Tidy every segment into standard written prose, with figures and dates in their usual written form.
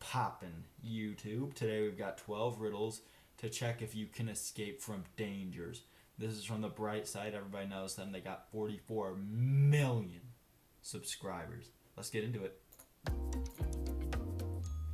poppin', YouTube? Today we've got 12 riddles to check if you can escape from dangers. This is from the bright side. Everybody knows them. They got 44 million subscribers. Let's get into it.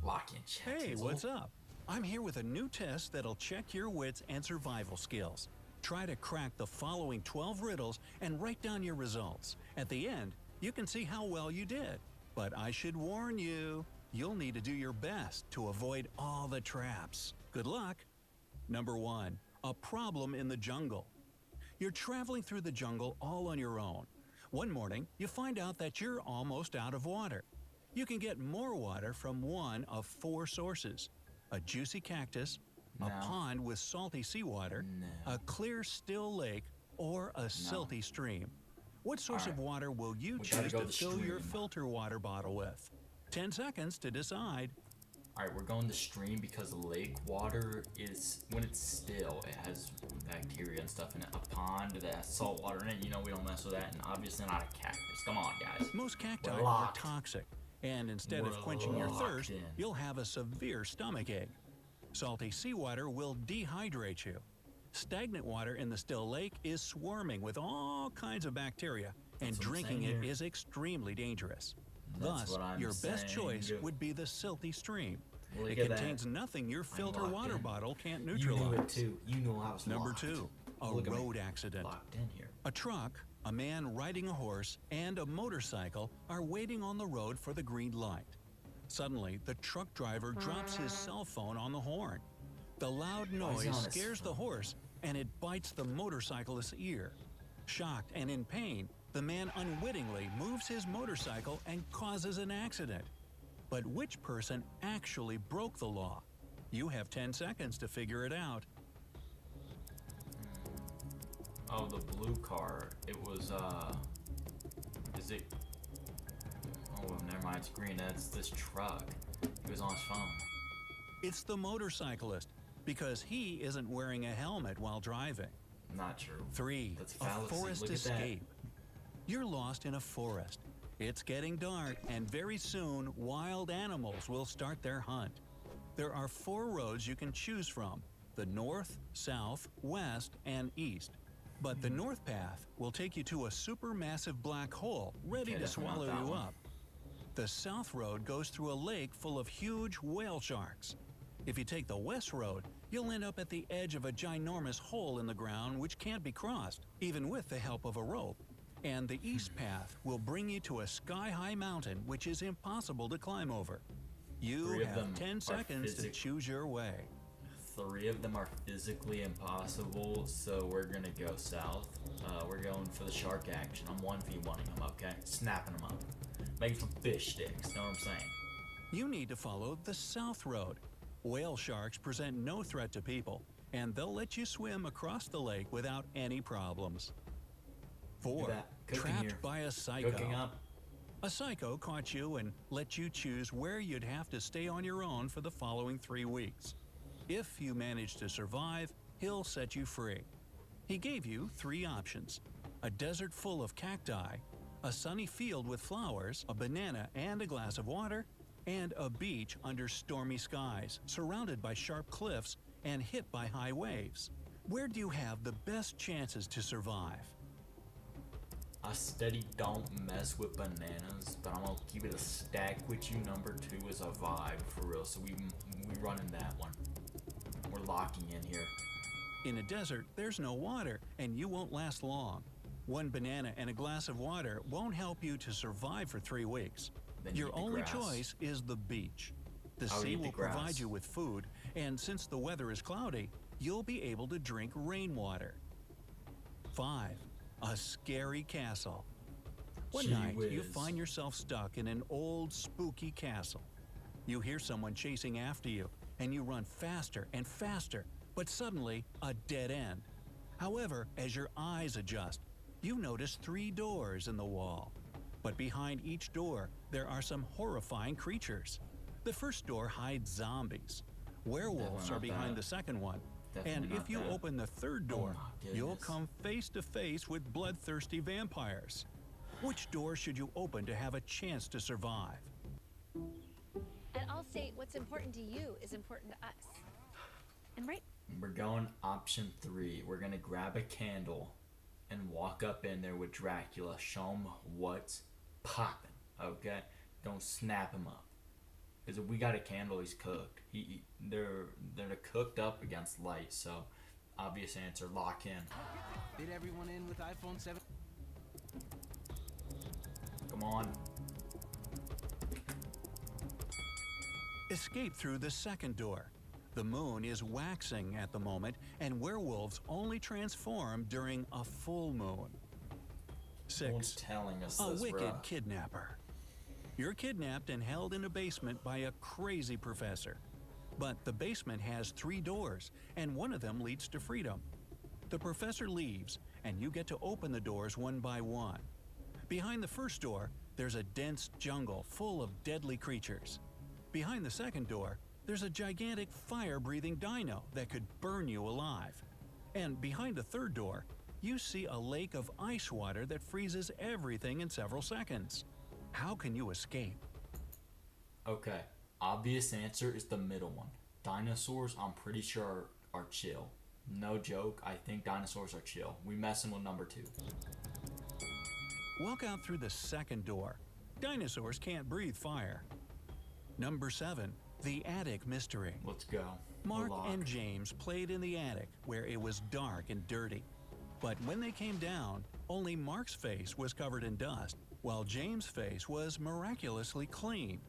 Lock in, chat. Hey, what's up? I'm here with a new test that'll check your wits and survival skills. Try to crack the following 12 riddles and write down your results. At the end, you can see how well you did. But I should warn you, you'll need to do your best to avoid all the traps. Good luck! Number 1. A problem in the jungle. You're traveling through the jungle all on your own. One morning, you find out that you're almost out of water. You can get more water from one of 4 sources: a juicy cactus, a pond with salty seawater, a clear, still lake, or a silty stream. What source of water will you choose to fill your filter water bottle with? 10 seconds to decide. Alright, we're going the stream because lake water is, when it's still, it has bacteria and stuff in it. A pond that has salt water in it, you know we don't mess with that, and obviously not a cactus. Come on, guys. Most cacti are toxic, and instead of quenching your thirst, you'll have a severe stomachache. Salty seawater will dehydrate you. Stagnant water in the still lake is swarming with all kinds of bacteria, and drinking it is extremely dangerous. Thus, your best choice would be the silty stream. It contains nothing your filter water bottle can't neutralize. You knew it too. You know I was Number 2, a road accident. Locked in here. A truck, a man riding a horse, and a motorcycle are waiting on the road for the green light. Suddenly, the truck driver drops his cell phone on the horn. The loud noise scares the horse, and it bites the motorcyclist's ear. Shocked and in pain, the man unwittingly moves his motorcycle and causes an accident. But which person actually broke the law? You have 10 seconds to figure it out. Oh, the blue car. It was, is it? Oh, never mind. It's green. That's this truck. He was on his phone. It's the motorcyclist, because he isn't wearing a helmet while driving. Not true. 3. That's a fallacy. forest Look at escape. You're lost in a forest. It's getting dark, and very soon, wild animals will start their hunt. There are 4 roads you can choose from: the north, south, west, and east. But the north path will take you to a supermassive black hole ready to swallow you up. The south road goes through a lake full of huge whale sharks. If you take the west road, you'll end up at the edge of a ginormous hole in the ground which can't be crossed, even with the help of a rope. And the east path will bring you to a sky-high mountain which is impossible to climb over. You have 10 seconds to choose your way. 3 of them are physically impossible, so we're gonna go south. We're going for the shark action. I'm 1v1ing them, okay? Snapping them up. Making some fish sticks, know what I'm saying? You need to follow the south road. Whale sharks present no threat to people, and they'll let you swim across the lake without any problems. 4. Trapped by a psycho. Cooking up. A psycho caught you and let you choose where you'd have to stay on your own for the following 3 weeks. If you manage to survive, he'll set you free. He gave you 3 options: a desert full of cacti, a sunny field with flowers, a banana and a glass of water, and a beach under stormy skies, surrounded by sharp cliffs and hit by high waves. Where do you have the best chances to survive? I steady don't mess with bananas, but I'm gonna keep it a stack with you. Number 2 is a vibe for real, so we running that one. We're locking in here. In a desert, there's no water, and you won't last long. 1 banana and a glass of water won't help you to survive for 3 weeks. Your only choice is the beach. The sea will provide you with food, and since the weather is cloudy, you'll be able to drink rainwater. 5. A scary castle. One night, you find yourself stuck in an old, spooky castle. You hear someone chasing after you, and you run faster and faster, but suddenly, a dead end. However, as your eyes adjust, you notice 3 doors in the wall. But behind each door, there are some horrifying creatures. The first door hides zombies. Werewolves are behind the second one. And if you open the third door, you'll come face to face with bloodthirsty vampires. Which door should you open to have a chance to survive? At say what's important to you is important to us. And right. We're going option 3. We're gonna grab a candle and walk up in there with Dracula. Show him what's popping. Okay, don't snap him up. Because if we got a candle, he's cooked. They're cooked up against light. So, obvious answer. Lock in. Fit everyone in with iPhone 7. Come on. Escape through the second door. The moon is waxing at the moment, and werewolves only transform during a full moon. No one's 6. telling us A this, wicked bruh. kidnapper. You're kidnapped and held in a basement by a crazy professor. But the basement has 3 doors, and one of them leads to freedom. The professor leaves, and you get to open the doors one by one. Behind the first door, there's a dense jungle full of deadly creatures. Behind the second door, there's a gigantic fire-breathing dino that could burn you alive. And behind the third door, you see a lake of ice water that freezes everything in several seconds. How can you escape? Okay, obvious answer is the middle one. Dinosaurs, I'm pretty sure, are chill. No joke, I think dinosaurs are chill. We messing with number 2. Walk out through the second door. Dinosaurs can't breathe fire. Number 7. The Attic Mystery. Let's go. Mark Lock. and James played in the attic where it was dark and dirty. But when they came down, only Mark's face was covered in dust, while James' face was miraculously clean.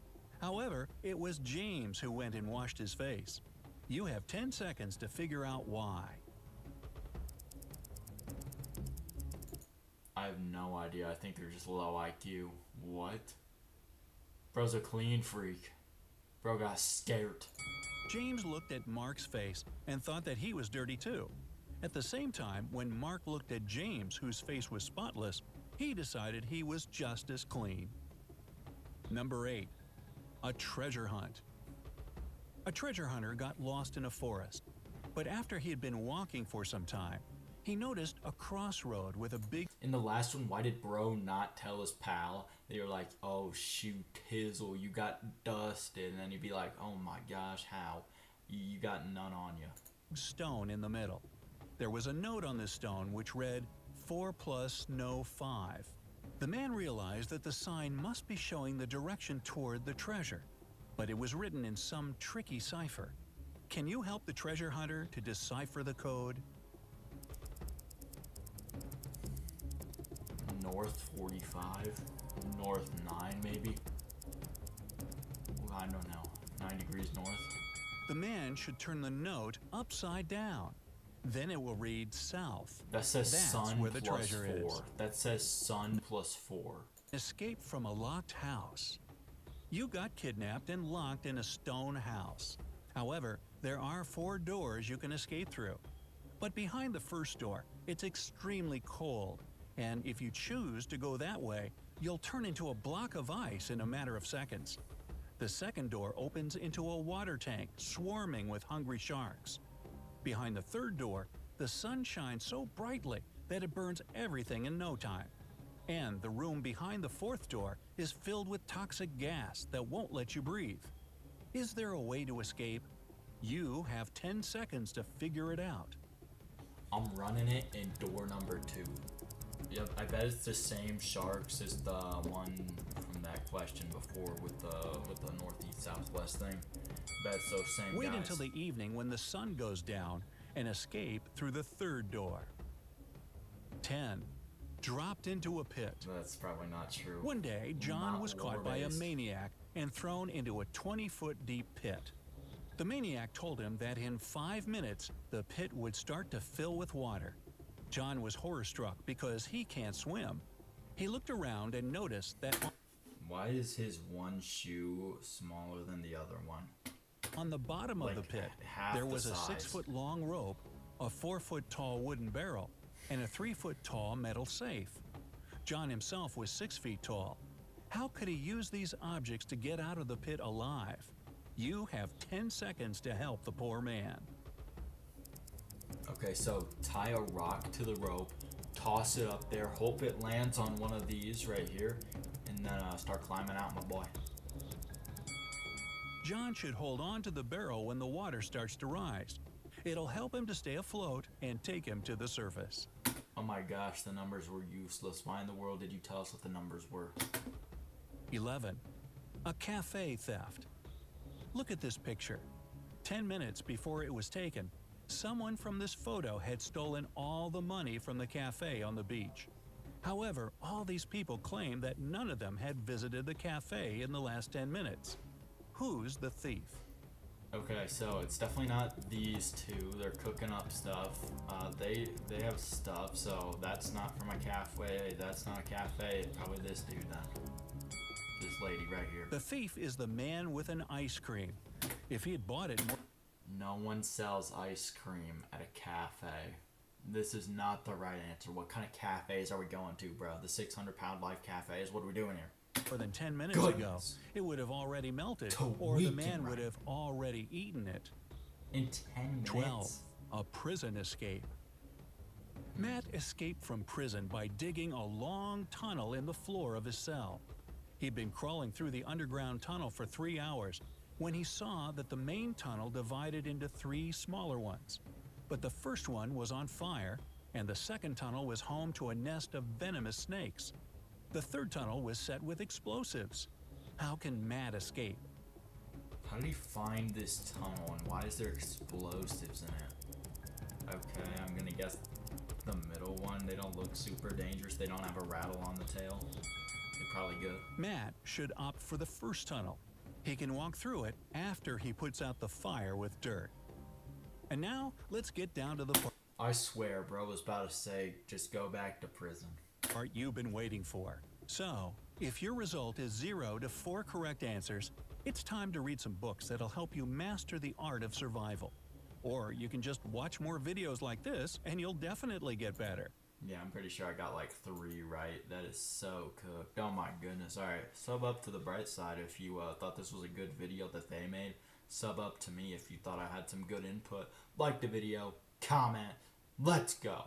However, it was James who went and washed his face. You have 10 seconds to figure out why. I have no idea. I think they're just low IQ. What? Bro's a clean freak. Bro got scared. James looked at Mark's face and thought that he was dirty too. At the same time, when Mark looked at James, whose face was spotless, he decided he was just as clean. Number 8. A treasure hunt. A treasure hunter got lost in a forest, but after he had been walking for some time, he noticed a crossroad with a big... In the last one, why did bro not tell his pal? They were like, oh shoot, Tizzle, you got dusted. And then he'd be like, oh my gosh, how? You got none on you. stone in the middle. There was a note on this stone which read, 4 plus no 5. The man realized that the sign must be showing the direction toward the treasure, but it was written in some tricky cipher. Can you help the treasure hunter to decipher the code? North 45, north 9 maybe. Ooh, I don't know. 9 degrees north. The man should turn the note upside down. Then it will read south. That says That's sun where the plus treasure 4. is. That says sun plus 4. Escape from a locked house. You got kidnapped and locked in a stone house. However, there are 4 doors you can escape through. But behind the first door, it's extremely cold. And if you choose to go that way, you'll turn into a block of ice in a matter of seconds. The second door opens into a water tank swarming with hungry sharks. Behind the third door, the sun shines so brightly that it burns everything in no time. And the room behind the fourth door is filled with toxic gas that won't let you breathe. Is there a way to escape? You have 10 seconds to figure it out. I'm running it in door number 2. Yep, I bet it's the same sharks as the one from that question before with the northeast southwest thing. Bet it's those same Wait guys. until the evening when the sun goes down and escape through the third door. 10. Dropped into a pit. That's probably not true. One day, John Not was caught by a lore-based. maniac and thrown into a 20-foot deep pit. The maniac told him that in 5 minutes, the pit would start to fill with water. John was horror-struck because he can't swim. He looked around and noticed that Why is his one shoe smaller than the other one? on the bottom of Like the pit, half there the was a size. 6-foot-long rope, a 4-foot-tall wooden barrel, and a 3-foot-tall metal safe. John himself was 6 feet tall. How could he use these objects to get out of the pit alive? You have 10 seconds to help the poor man. Okay, so tie a rock to the rope, toss it up there, hope it lands on one of these right here, and then start climbing out, my boy. John should hold on to the barrel when the water starts to rise. It'll help him to stay afloat and take him to the surface. Oh my gosh, the numbers were useless. Why in the world did you tell us what the numbers were? 11. A cafe theft. Look at this picture. 10 minutes before it was taken, someone from this photo had stolen all the money from the cafe on the beach. However, all these people claim that none of them had visited the cafe in the last 10 minutes. Who's the thief? Okay, so it's definitely not these two. They're cooking up stuff. They have stuff, so that's not from a cafe. That's not a cafe. It's probably this dude then. This lady right here. The thief is the man with an ice cream. If he had bought it more... No one sells ice cream at a cafe. This is not the right answer. What kind of cafes are we going to, bro? The 600-pound life cafes? What are we doing here? More than 10 minutes ago, it would have already melted, or the man would have already eaten it. In 10 minutes? 12. A prison escape. Matt escaped from prison by digging a long tunnel in the floor of his cell. He'd been crawling through the underground tunnel for 3 hours when he saw that the main tunnel divided into 3 smaller ones. But the first one was on fire, and the second tunnel was home to a nest of venomous snakes. The third tunnel was set with explosives. How can Matt escape? How did he find this tunnel, and why is there explosives in it? Okay, I'm gonna guess the middle one. They don't look super dangerous. They don't have a rattle on the tail. They're probably good. Matt should opt for the first tunnel. He can walk through it after he puts out the fire with dirt. And now, let's get down to the I swear, bro was about to say, just go back to prison. part you've been waiting for. So, if your result is 0 to 4 correct answers, it's time to read some books that'll help you master the art of survival. Or you can just watch more videos like this and you'll definitely get better. Yeah, I'm pretty sure I got like 3 right. That is so cooked. Oh my goodness. Alright, sub up to the bright side if you thought this was a good video that they made. Sub up to me if you thought I had some good input. Like the video, comment, let's go.